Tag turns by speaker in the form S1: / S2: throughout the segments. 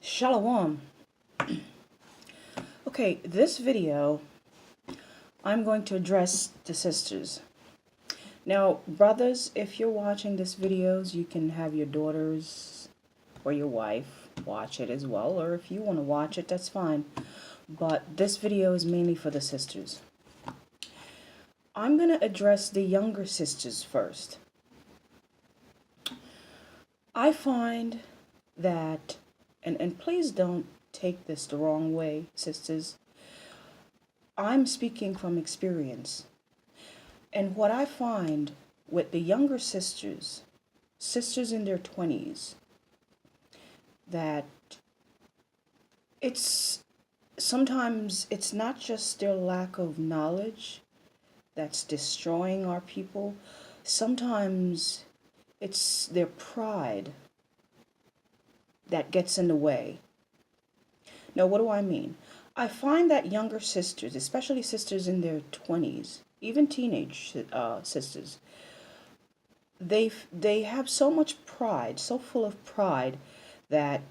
S1: Shalom. Okay, this video, I'm going to address the sisters. Now, brothers, if you're watching this videos, you can have your daughters or your wife watch it as well, or if you want to watch it, that's fine. But this video is mainly for the sisters. I'm going to address the younger sisters first. I find that, and please don't take this the wrong way, sisters. I'm speaking from experience. And what I find with the younger sisters, sisters in their 20s, that sometimes it's not just their lack of knowledge that's destroying our people. Sometimes it's their pride that gets in the way. Now, what do I mean? I find that younger sisters, especially sisters in their 20s, even teenage sisters, they have so much pride, so full of pride, that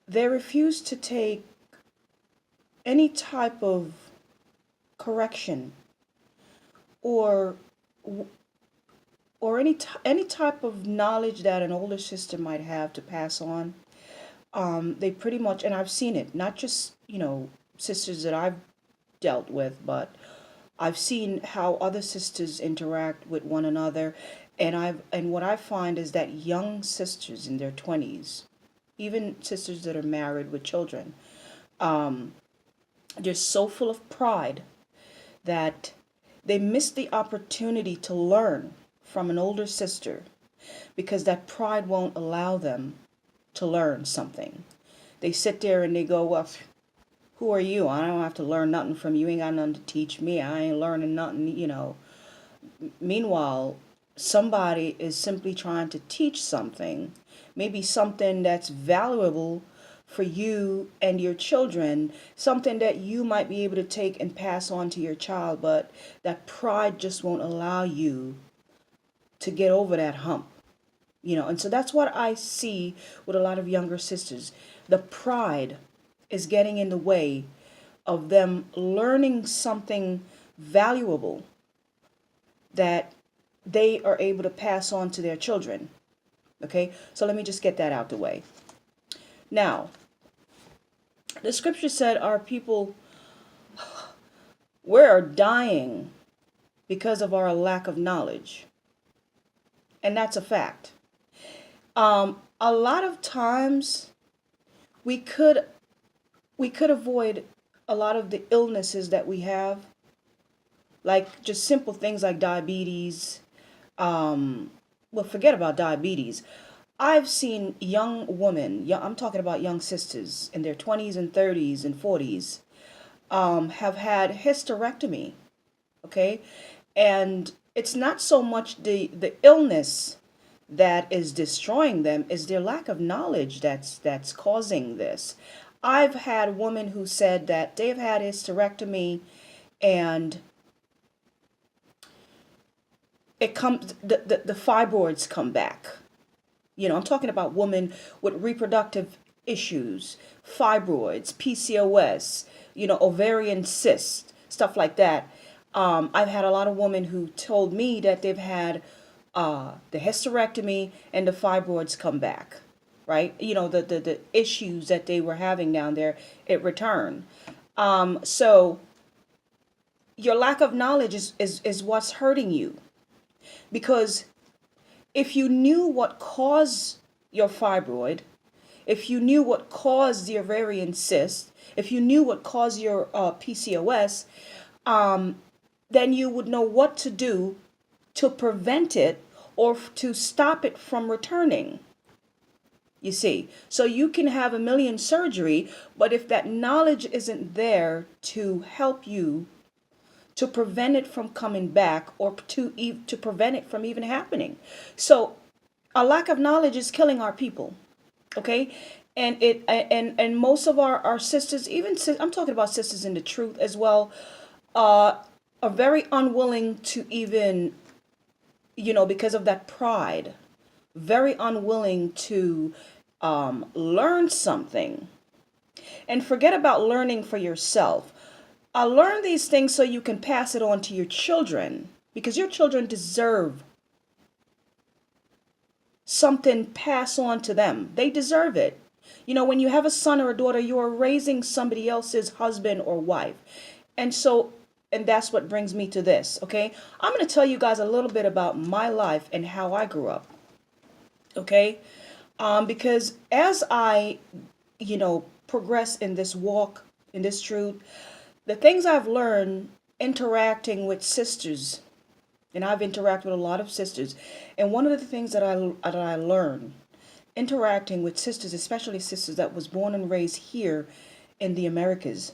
S1: they refuse to take any type of correction or any type of knowledge that an older sister might have to pass on. They pretty much, and I've seen it, not just, sisters that I've dealt with, but I've seen how other sisters interact with one another, and what I find is that young sisters in their 20s, even sisters that are married with children, they're so full of pride that they miss the opportunity to learn from an older sister because that pride won't allow them to learn something. They sit there and they go, well, who are you? I don't have to learn nothing from you. You ain't got nothing to teach me. I ain't learning nothing. Meanwhile, somebody is simply trying to teach something, maybe something that's valuable for you and your children, something that you might be able to take and pass on to your child, but that pride just won't allow you to get over that hump. And so that's what I see with a lot of younger sisters. The pride is getting in the way of them learning something valuable that they are able to pass on to their children. Okay, so let me just get that out the way. Now, the scripture said our people we're dying because of our lack of knowledge. And that's a fact. A lot of times we could avoid a lot of the illnesses that we have, like just simple things like diabetes. Well, forget about diabetes. I've seen young women, I'm talking about young sisters in their 20s and 30s and 40s, have had hysterectomy, okay? And it's not so much the illness that is destroying them, is their lack of knowledge that's causing this. I've had women who said that they've had hysterectomy and it comes the fibroids come back. I'm talking about women with reproductive issues, fibroids, PCOS, ovarian cysts, stuff like that. I've had a lot of women who told me that they've had the hysterectomy and the fibroids come back, right? The issues that they were having down there, it returned. So your lack of knowledge is what's hurting you. Because if you knew what caused your fibroid, if you knew what caused the ovarian cyst, if you knew what caused your PCOS, then you would know what to do to prevent it or to stop it from returning. You see, so you can have a million surgery, but if that knowledge isn't there to help you to prevent it from coming back or to prevent it from even happening. So a lack of knowledge is killing our people. Okay. And most of our sisters, even I'm talking about sisters in the truth as well, are very unwilling to even, because of that pride, very unwilling to learn something, and forget about learning for yourself. Learn these things so you can pass it on to your children, because your children deserve something passed on to them. They deserve it. When you have a son or a daughter, you are raising somebody else's husband or wife. And so, and that's what brings me to this, okay? I'm going to tell you guys a little bit about my life and how I grew up, okay? Because as I, progress in this walk, in this truth, the things I've learned interacting with sisters, and I've interacted with a lot of sisters, and one of the things that I learned interacting with sisters, especially sisters that was born and raised here in the Americas,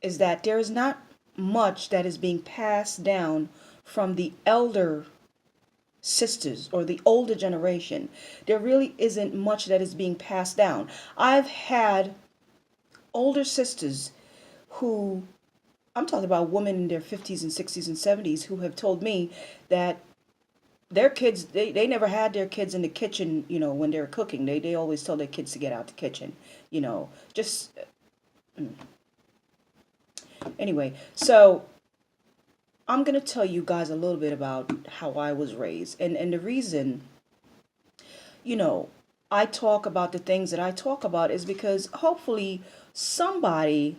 S1: is that there is not much that is being passed down from the elder sisters or the older generation. There really isn't much that is being passed down. I've had older sisters who, I'm talking about women in their 50s and 60s and 70s, who have told me that their kids, they never had their kids in the kitchen, when they were cooking. They always told their kids to get out the kitchen, just anyway. So I'm going to tell you guys a little bit about how I was raised. And the reason, I talk about the things that I talk about is because hopefully somebody,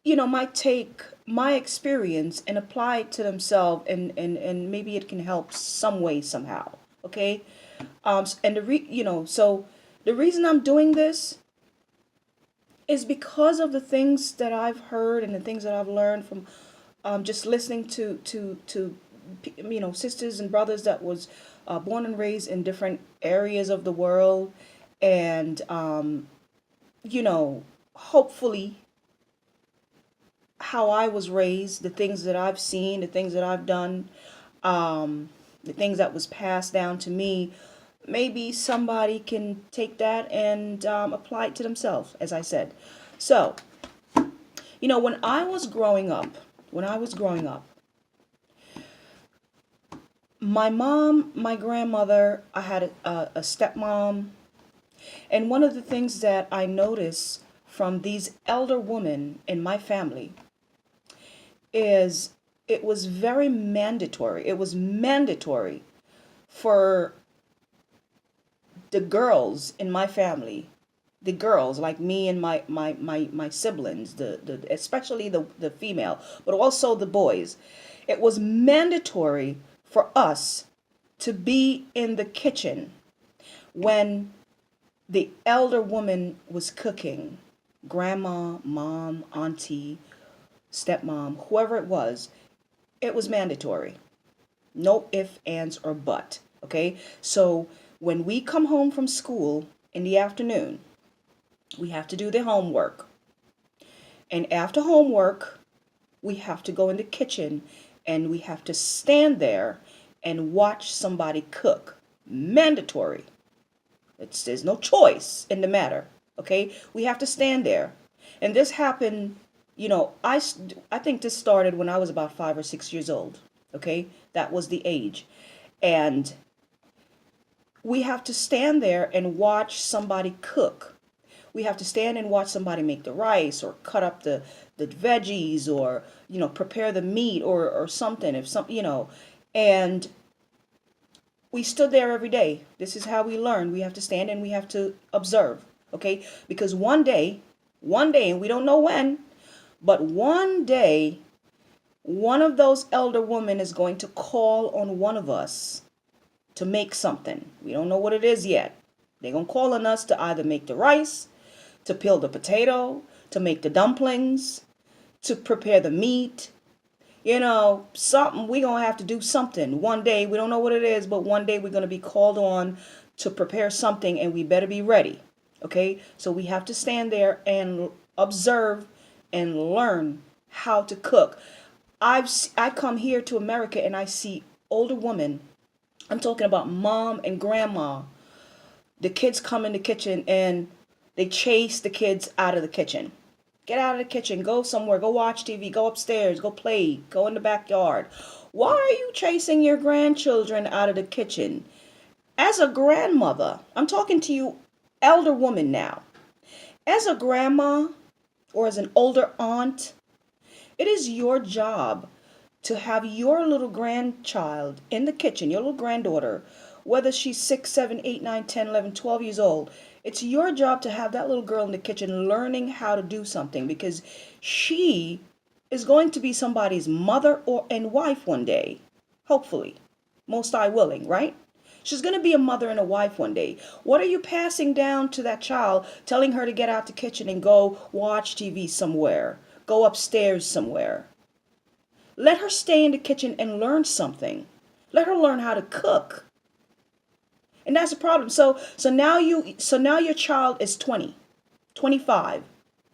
S1: might take my experience and apply it to themselves, and maybe it can help some way, somehow. Okay. And so the reason I'm doing this is because of the things that I've heard and the things that I've learned from just listening to sisters and brothers that was born and raised in different areas of the world, and hopefully how I was raised, the things that I've seen, the things that I've done, the things that was passed down to me. Maybe somebody can take that and apply it to themselves, as I said. So, when I was growing up, my mom, my grandmother, I had a stepmom. And one of the things that I noticed from these elder women in my family is it was very mandatory. It was mandatory for the girls in my family, the girls like me and my siblings, the especially the female, but also the boys. It was mandatory for us to be in the kitchen when the elder woman was cooking. Grandma, mom, auntie, stepmom, whoever it was mandatory. No ifs, ands, or but. Okay? So when we come home from school in the afternoon, we have to do the homework. And after homework, we have to go in the kitchen and we have to stand there and watch somebody cook. Mandatory. There's no choice in the matter. Okay? We have to stand there. And this happened, I think this started when I was about 5 or 6 years old. Okay? That was the age. And we have to stand there and watch somebody cook. We have to stand and watch somebody make the rice or cut up the veggies or, prepare the meat or something. And we stood there every day. This is how we learn. We have to stand and we have to observe. Okay? Because one day, and we don't know when, but one day, one of those elder women is going to call on one of us to make something. We don't know what it is yet. They're going to call on us to either make the rice, to peel the potato, to make the dumplings, to prepare the meat. Something. We're going to have to do something. One day, we don't know what it is, but one day we're going to be called on to prepare something, and we better be ready. Okay? So we have to stand there and observe and learn how to cook. I come here to America and I see older women. I'm talking about mom and grandma. The kids come in the kitchen and they chase the kids out of the kitchen. Get out of the kitchen. Go somewhere. Go watch TV. Go upstairs. Go play. Go in the backyard. Why are you chasing your grandchildren out of the kitchen? As a grandmother, I'm talking to you, elder woman now. As a grandma or as an older aunt, it is your job to have your little grandchild in the kitchen, your little granddaughter, whether she's 6, 7, 8, 9, 10, 11, 12 years old. It's your job to have that little girl in the kitchen learning how to do something, because she is going to be somebody's mother or and wife one day, hopefully, most I willing, right? She's going to be a mother and a wife one day. What are you passing down to that child, telling her to get out the kitchen and go watch TV somewhere, go upstairs somewhere? Let her stay in the kitchen and learn something. Let her learn how to cook. And that's the problem. So now your child is 20, 25,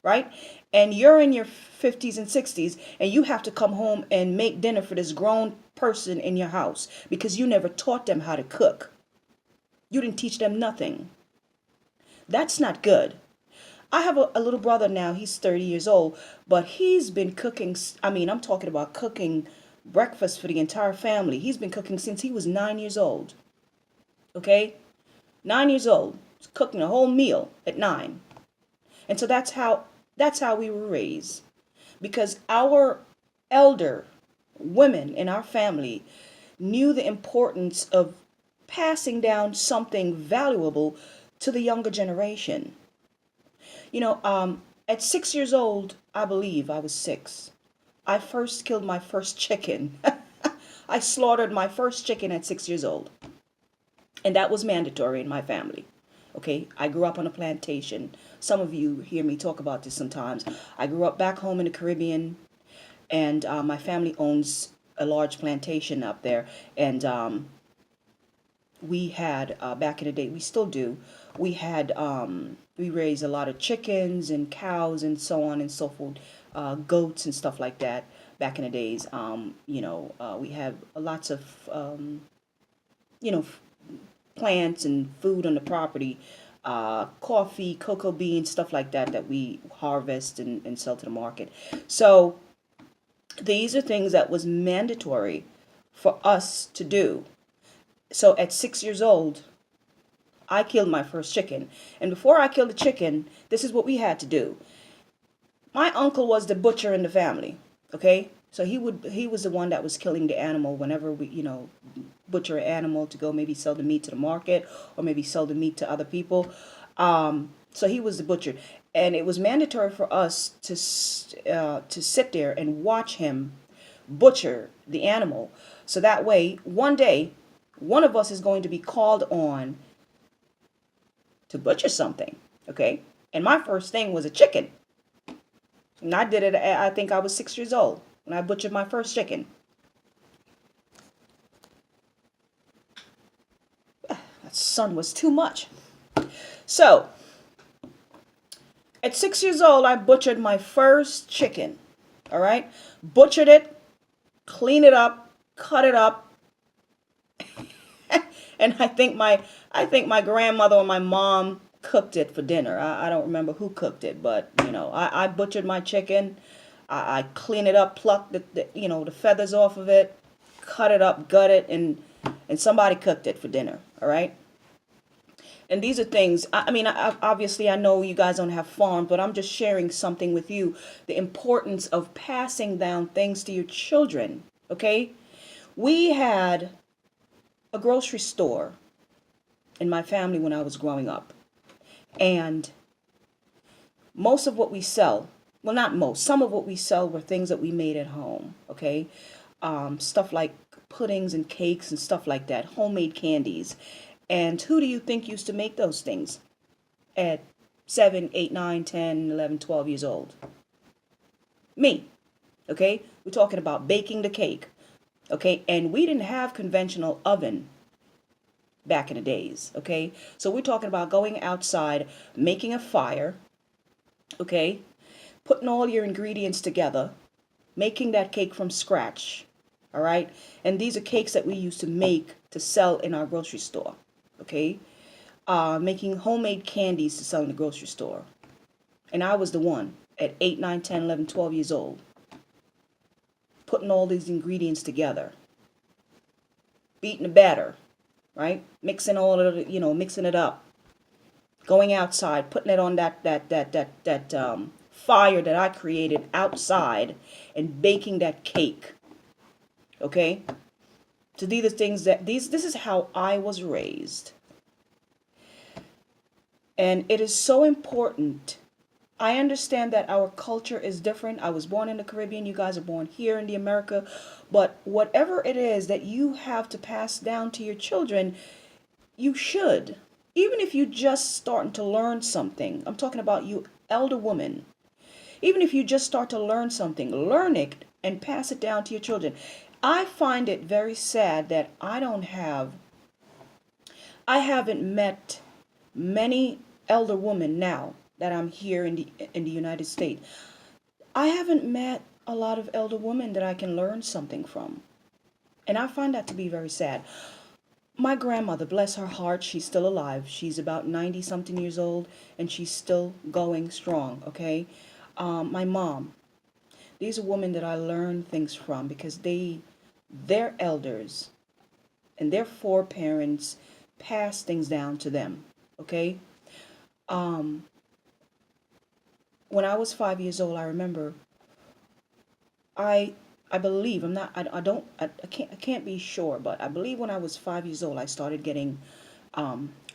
S1: right? And you're in your 50s and 60s, and you have to come home and make dinner for this grown person in your house because you never taught them how to cook. You didn't teach them nothing. That's not good. I have a little brother now. He's 30 years old, but he's been cooking. I mean, I'm talking about cooking breakfast for the entire family. He's been cooking since he was 9 years old. Okay? 9 years old. He's cooking a whole meal at 9. And so that's how we were raised. Because our elder women in our family knew the importance of passing down something valuable to the younger generation. At 6 years old, I believe I was 6, I first killed my first chicken. I slaughtered my first chicken at 6 years old. And that was mandatory in my family. Okay, I grew up on a plantation. Some of you hear me talk about this sometimes. I grew up back home in the Caribbean, and my family owns a large plantation up there. And we had, back in the day, we still do, we raised a lot of chickens and cows and so on and so forth, goats and stuff like that back in the days. We have lots of, you know, plants and food on the property, coffee, cocoa beans, stuff like that we harvest and sell to the market. So these are things that was mandatory for us to do. So at 6 years old, I killed my first chicken. And before I killed the chicken, this is what we had to do. My uncle was the butcher in the family. Okay? So he was the one that was killing the animal whenever we, butcher an animal to go maybe sell the meat to the market or maybe sell the meat to other people. So he was the butcher. And it was mandatory for us to sit there and watch him butcher the animal. So that way, one day, one of us is going to be called on to butcher something. Okay? And my first thing was a chicken. And I did it, I think I was 6 years old when I butchered my first chicken. That sun was too much. So, at 6 years old, I butchered my first chicken. All right? Butchered it, cleaned it up, cut it up. And I think my grandmother or my mom cooked it for dinner. I don't remember who cooked it, but I butchered my chicken. I cleaned it up, plucked the feathers off of it, cut it up, gut it, and somebody cooked it for dinner. All right. And these are things. Obviously, I know you guys don't have farms, but I'm just sharing something with you. The importance of passing down things to your children. Okay. We had a grocery store in my family when I was growing up. And most of what we sell, well, not most, some of what we sell were things that we made at home. Okay. Stuff like puddings and cakes and stuff like that, homemade candies. And who do you think used to make those things at 7, 8, 9, 10, 11, 12 years old? Me. Okay. We're talking about baking the cake. Okay, and we didn't have conventional oven back in the days, okay? So we're talking about going outside, making a fire, okay? Putting all your ingredients together, making that cake from scratch, all right? And these are cakes that we used to make to sell in our grocery store, okay? Making homemade candies to sell in the grocery store. And I was the one at 8, 9, 10, 11, 12 years old, putting all these ingredients together, beating the batter, right? Mixing all of it, mixing it up, going outside, putting it on that fire that I created outside, and baking that cake. Okay, so these are things this is how I was raised, and it is so important. I understand that our culture is different. I was born in the Caribbean. You guys are born here in the America. But whatever it is that you have to pass down to your children, you should. Even if you just starting to learn something. I'm talking about you elder woman. Even if you just start to learn something, learn it and pass it down to your children. I find it very sad that I haven't met many elder women now that I'm here in the United States. I haven't met a lot of elder women that I can learn something from. And I find that to be very sad. My grandmother, bless her heart, she's still alive. She's about 90 something years old and she's still going strong, okay? My mom, these are women that I learn things from because their elders and their foreparents passed things down to them, okay? Um, when I was 5 years old, I remember I I believe I'm not I don't I can't be sure, but I believe when I was 5 years old I started getting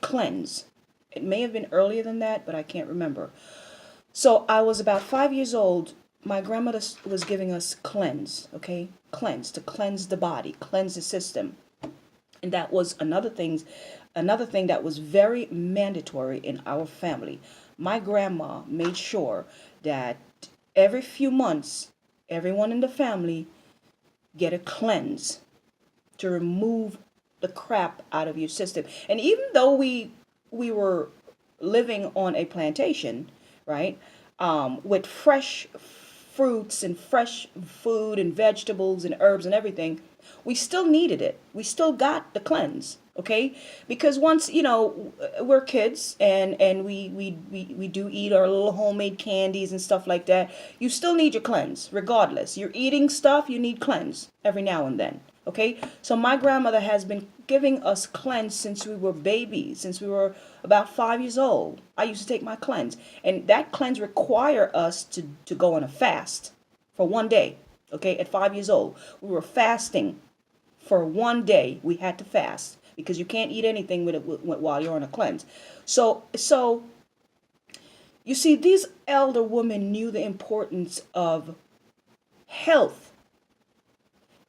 S1: cleanse. It may have been earlier than that, but I can't remember. So I was about 5 years old. My grandmother was giving us cleanse, okay? Cleanse to cleanse the body, cleanse the system. And that was another thing that was very mandatory in our family. My grandma made sure that every few months, everyone in the family get a cleanse to remove the crap out of your system. And even though we were living on a plantation, right, with fresh fruits and fresh food and vegetables and herbs and everything, we still needed it. We still got the cleanse, okay? Because once, we're kids and we do eat our little homemade candies and stuff like that, you still need your cleanse regardless. You're eating stuff, you need cleanse every now and then, okay? So my grandmother has been giving us cleanse since we were babies, since we were about 5 years old. I used to take my cleanse, and that cleanse require us to go on a fast for one day, okay? At 5 years old, we were fasting for one day. We had to fast because you can't eat anything while you're on a cleanse. So you see, these elder women knew the importance of health,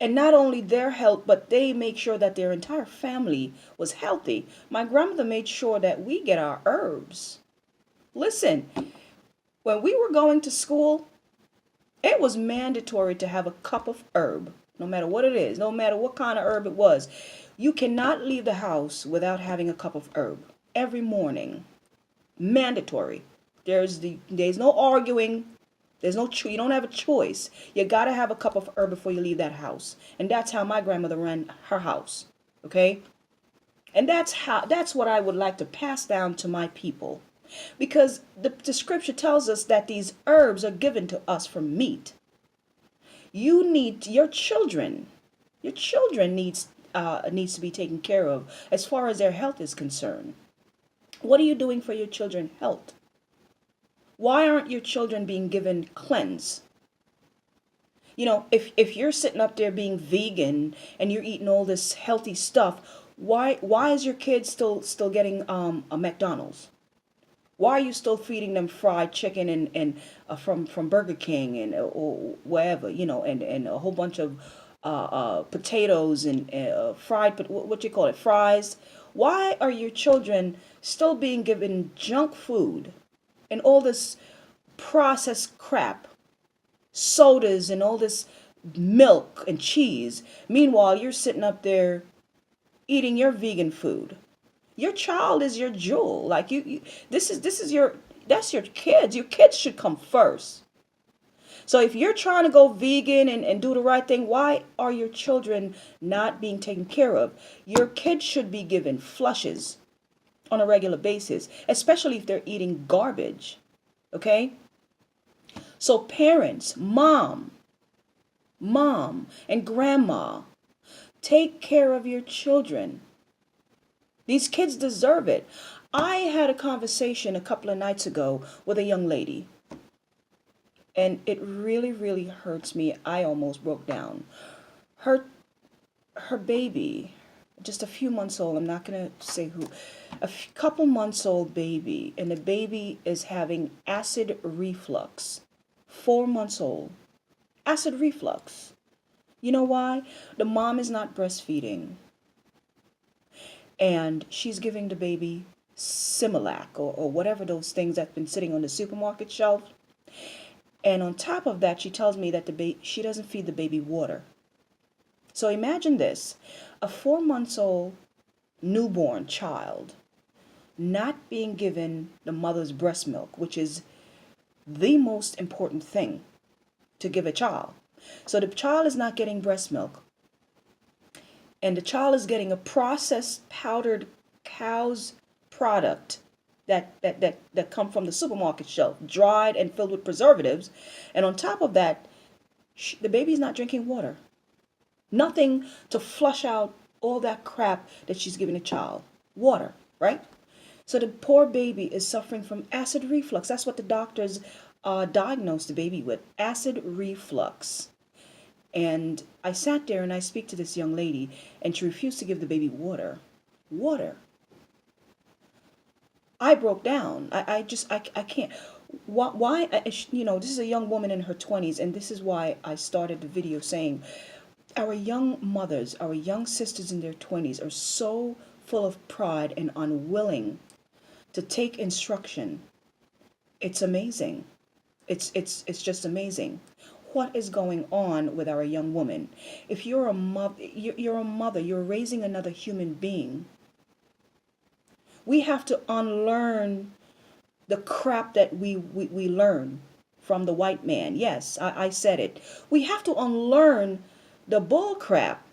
S1: and not only their health, but they make sure that their entire family was healthy. My grandmother made sure that we get our herbs. Listen, when we were going to school, it was mandatory to have a cup of herb, no matter what it is, no matter what kind of herb it was. You cannot leave the house without having a cup of herb every morning. Mandatory. There's no arguing. You don't have a choice. You got to have a cup of herb before you leave that house. And that's how my grandmother ran her house. Okay? And that's what I would like to pass down to my people. Because the scripture tells us that these herbs are given to us for meat. You need your children needs to be taken care of as far as their health is concerned. What are you doing for your children's health? Why aren't your children being given cleanse? If you're sitting up there being vegan and you're eating all this healthy stuff, why is your kid still getting a McDonald's? Why are you still feeding them fried chicken and from Burger King and or wherever, and a whole bunch of potatoes and fried, what you call it, fries? Why are your children still being given junk food and all this processed crap, sodas and all this milk and cheese? Meanwhile, you're sitting up there eating your vegan food. Your child is your jewel. Like that's your kids. Your kids should come first. So if you're trying to go vegan and do the right thing, why are your children not being taken care of? Your kids should be given flushes on a regular basis, especially if they're eating garbage. Okay? So parents, mom and grandma, take care of your children. These kids deserve it. I had a conversation a couple of nights ago with a young lady, and it really, really hurts me. I almost broke down. Her her baby, just a few months old, I'm not going to say who, couple months old baby, and the baby is having acid reflux. 4 months old. Acid reflux. You know why? The mom is not breastfeeding, and she's giving the baby Similac or whatever those things that's been sitting on the supermarket shelf. And on top of that, she tells me that she doesn't feed the baby water. So imagine this, a 4 months old newborn child not being given the mother's breast milk, which is the most important thing to give a child. So the child is not getting breast milk, and the child is getting a processed powdered cow's product that come from the supermarket shelf, dried and filled with preservatives. And on top of that, the baby's not drinking water. Nothing to flush out all that crap that she's giving the child. Water, right? So the poor baby is suffering from acid reflux. That's what the doctors diagnosed the baby with, acid reflux. And I sat there and I speak to this young lady, and she refused to give the baby water. Water. I broke down. I can't. Why? This is a young woman in her 20s, and this is why I started the video saying, our young mothers, our young sisters in their 20s are so full of pride and unwilling to take instruction. It's amazing. It's just amazing. What is going on with our young woman? If you're a mother, you're raising another human being. We have to unlearn the crap that we learn from the white man. Yes, I said it. We have to unlearn the bull crap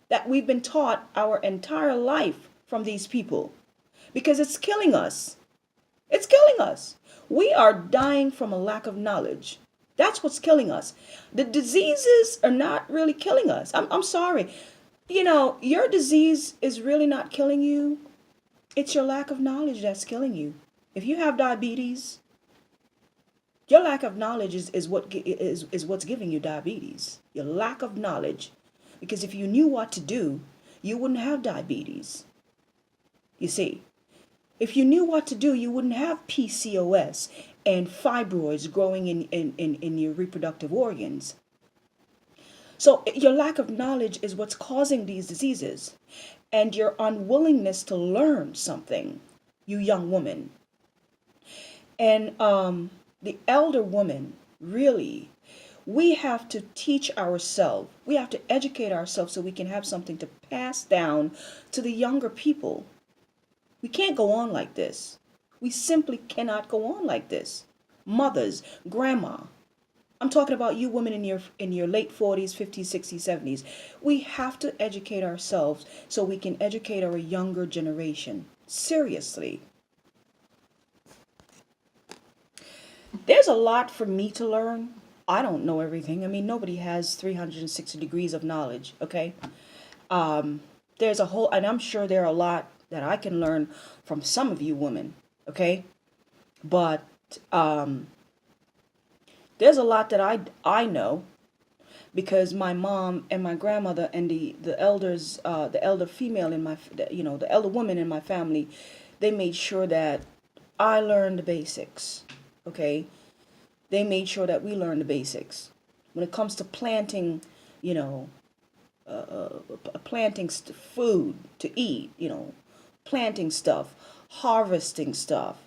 S1: that we've been taught our entire life from these people, because it's killing us. It's killing us. We are dying from a lack of knowledge. That's what's killing us. The diseases are not really killing us. I'm sorry. Your disease is really not killing you. It's your lack of knowledge that's killing you. If you have diabetes, your lack of knowledge is what's giving you diabetes. Your lack of knowledge. Because if you knew what to do, you wouldn't have diabetes. You see, if you knew what to do, you wouldn't have PCOS and fibroids growing in your reproductive organs. So your lack of knowledge is what's causing these diseases, and your unwillingness to learn something, you young woman. And the elder woman, really, we have to teach ourselves. We have to educate ourselves so we can have something to pass down to the younger people. We can't go on like this. We simply cannot go on like this. Mothers, grandma. I'm talking about you women in your late 40s, 50s, 60s, 70s. We have to educate ourselves so we can educate our younger generation. Seriously. There's a lot for me to learn. I don't know everything. I mean, nobody has 360 degrees of knowledge, okay? There's a whole, and I'm sure there are a lot that I can learn from some of you women, okay? But there's a lot that I know, because my mom and my grandmother and the elders, the elder female in my, the elder woman in my family, they made sure that I learned the basics, okay? They made sure that we learned the basics. When it comes to planting, planting food to eat, planting stuff, harvesting stuff,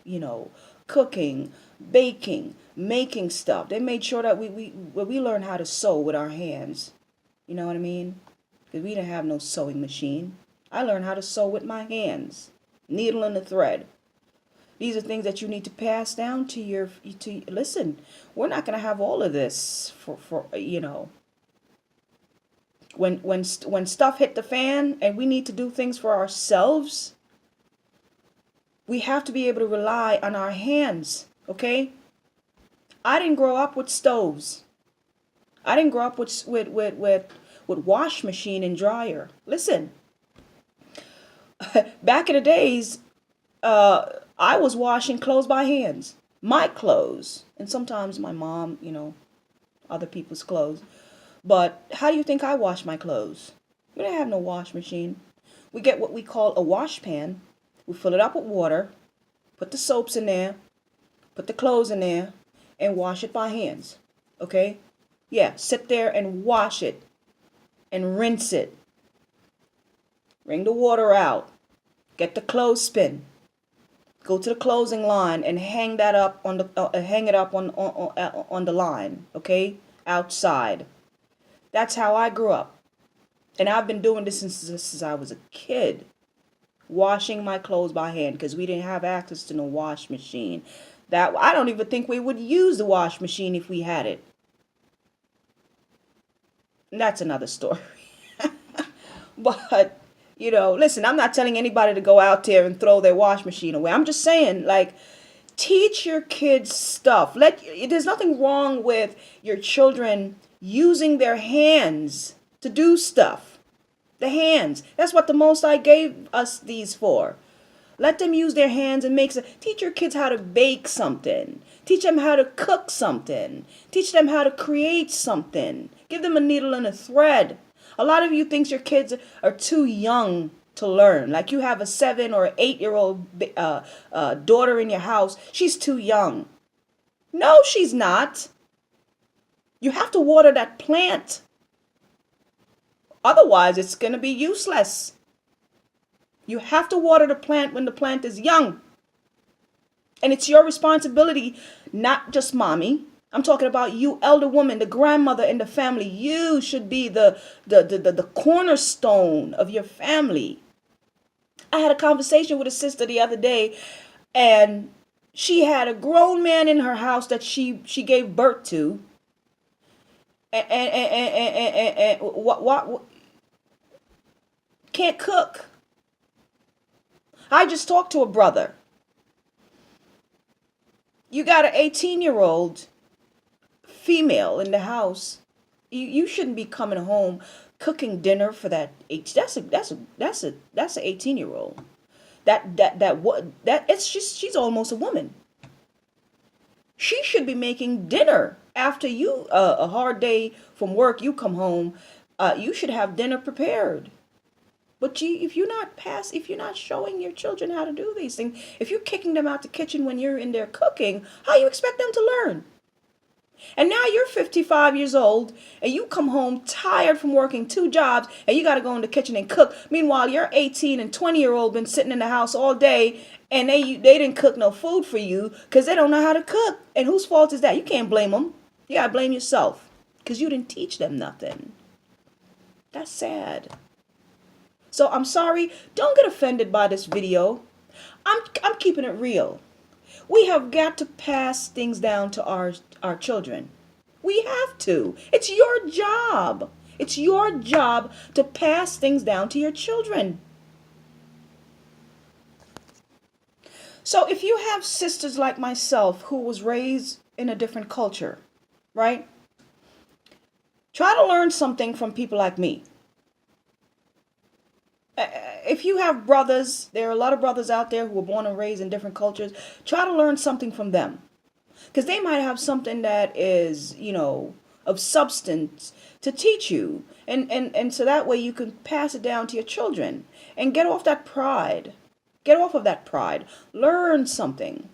S1: cooking, baking, making stuff. They made sure that we learn how to sew with our hands. You know what I mean? Because we didn't have no sewing machine. I learned how to sew with my hands, needle and a thread. These are things that you need to pass down to listen, we're not going to have all of this for when stuff hit the fan and we need to do things for ourselves, we have to be able to rely on our hands, okay? I didn't grow up with stoves. I didn't grow up with wash machine and dryer. Listen, Back in the days, I was washing clothes by hands, my clothes, and sometimes my mom, other people's clothes. But how do you think I wash my clothes? We didn't have no wash machine. We get what we call a wash pan. We fill it up with water, put the soaps in there, put the clothes in there, and wash it by hands. Okay? Yeah, sit there and wash it and rinse it. Wring the water out. Get the clothespin. Go to the clothing line and hang that up on the hang it up on the line. Okay, outside. That's how I grew up, and I've been doing this since I was a kid. Washing my clothes by hand because we didn't have access to no wash machine. That I don't even think we would use the wash machine if we had it. And that's another story. But listen, I'm not telling anybody to go out there and throw their wash machine away. I'm just saying, like, teach your kids stuff. There's nothing wrong with your children using their hands to do stuff. The hands. That's what the Most High gave us these for. Let them use their hands and teach your kids how to bake something. Teach them how to cook something. Teach them how to create something. Give them a needle and a thread. A lot of you think your kids are too young to learn. Like you have a 7 or 8-year-old daughter in your house. She's too young. No, she's not. You have to water that plant. Otherwise, it's going to be useless. You have to water the plant when the plant is young. And it's your responsibility, not just mommy. I'm talking about you, elder woman, the grandmother in the family. You should be the cornerstone of your family. I had a conversation with a sister the other day, and she had a grown man in her house that she gave birth to. And what can't cook. I just talked to a brother. You got an 18-year-old female in the house. You shouldn't be coming home cooking dinner for that. That's an 18-year-old. She's almost a woman. She should be making dinner after you a hard day from work. You come home. You should have dinner prepared. But if you're not showing your children how to do these things, if you're kicking them out the kitchen when you're in there cooking, how you expect them to learn? And now you're 55 years old and you come home tired from working 2 jobs and you got to go in the kitchen and cook. Meanwhile, your 18 and 20-year-old been sitting in the house all day and they didn't cook no food for you because they don't know how to cook. And whose fault is that? You can't blame them. You got to blame yourself because you didn't teach them nothing. That's sad. So I'm sorry. Don't get offended by this video. I'm keeping it real. We have got to pass things down to our children. We have to. It's your job. It's your job to pass things down to your children. So if you have sisters like myself who was raised in a different culture, right? Try to learn something from people like me. If you have brothers, there are a lot of brothers out there who were born and raised in different cultures. Try to learn something from them. Because they might have something that is, of substance to teach you. And so that way you can pass it down to your children. And get off that pride. Get off of that pride. Learn something.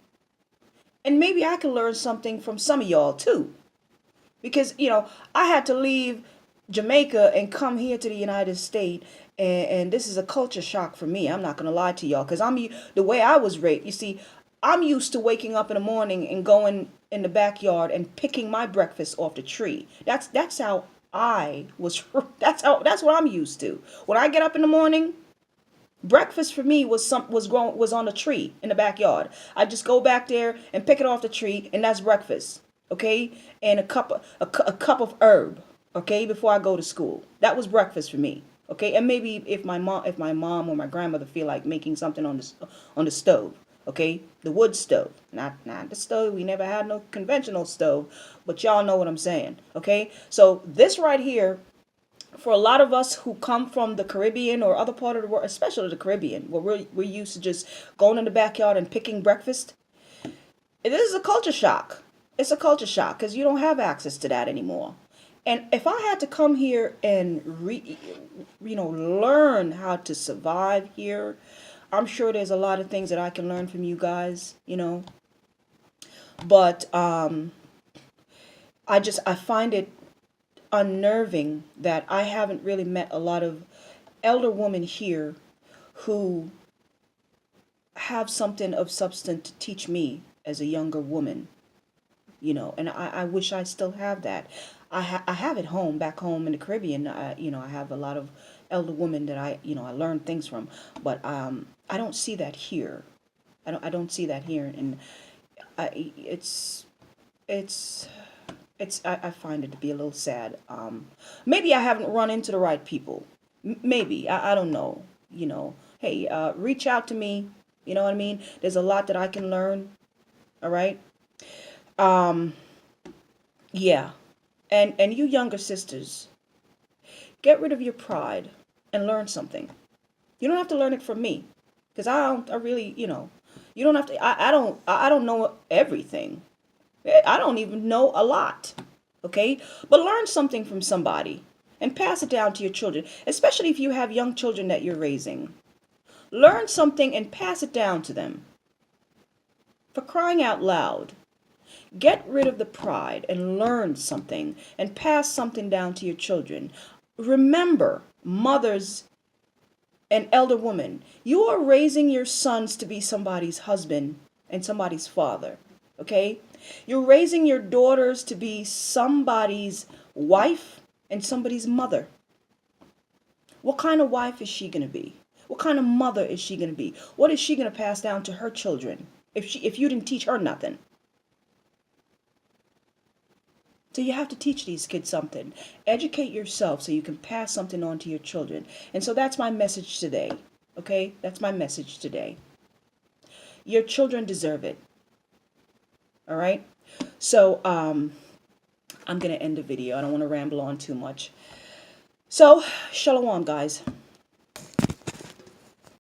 S1: And maybe I can learn something from some of y'all too. Because, I had to leave Jamaica and come here to the United States. And this is a culture shock for me. I'm not going to lie to y'all. Because the way I was raised, you see, I'm used to waking up in the morning and going in the backyard and picking my breakfast off the tree. That's how I was. That's what I'm used to. When I get up in the morning, breakfast for me was on a tree in the backyard. I just go back there and pick it off the tree, and that's breakfast. Okay, and a cup of herb. Okay, before I go to school, that was breakfast for me. Okay, and maybe if my mom or my grandmother feel like making something on the stove. Okay, the wood stove, not the stove. We never had no conventional stove, but y'all know what I'm saying. Okay, so this right here For a lot of us who come from the Caribbean or other part of the world, especially the Caribbean, where we're used to just going in the backyard and picking breakfast, this is a culture shock. It's a culture shock because you don't have access to that anymore. And if I had to come here and learn how to survive here, I'm sure there's a lot of things that I can learn from you guys, But I find it unnerving that I haven't really met a lot of elder women here who have something of substance to teach me as a younger woman, and I wish I still have that. I have it back home in the Caribbean. I have a lot of elder women that I learned things from, but I don't see that here. I don't see that here, and it's it's I find it to be a little sad. Maybe I haven't run into the right people. Maybe I don't know. Hey, reach out to me. You know what I mean? There's a lot that I can learn. All right. Um, yeah. And you younger sisters, get rid of your pride and learn something. You don't have to learn it from me, because I don't. I really, you don't have to. I don't know everything. I don't even know a lot. Okay, but learn something from somebody and pass it down to your children, especially if you have young children that you're raising. Learn something and pass it down to them. For crying out loud. Get rid of the pride and learn something and pass something down to your children. Remember, mothers and elder women, you are raising your sons to be somebody's husband and somebody's father. Okay? You're raising your daughters to be somebody's wife and somebody's mother. What kind of wife is she going to be? What kind of mother is she going to be? What is she going to pass down to her children if you didn't teach her nothing? So you have to teach these kids something. Educate yourself so you can pass something on to your children. And so that's my message today. Okay? That's my message today. Your children deserve it. All right? So I'm going to end the video. I don't want to ramble on too much. So, shalom, guys.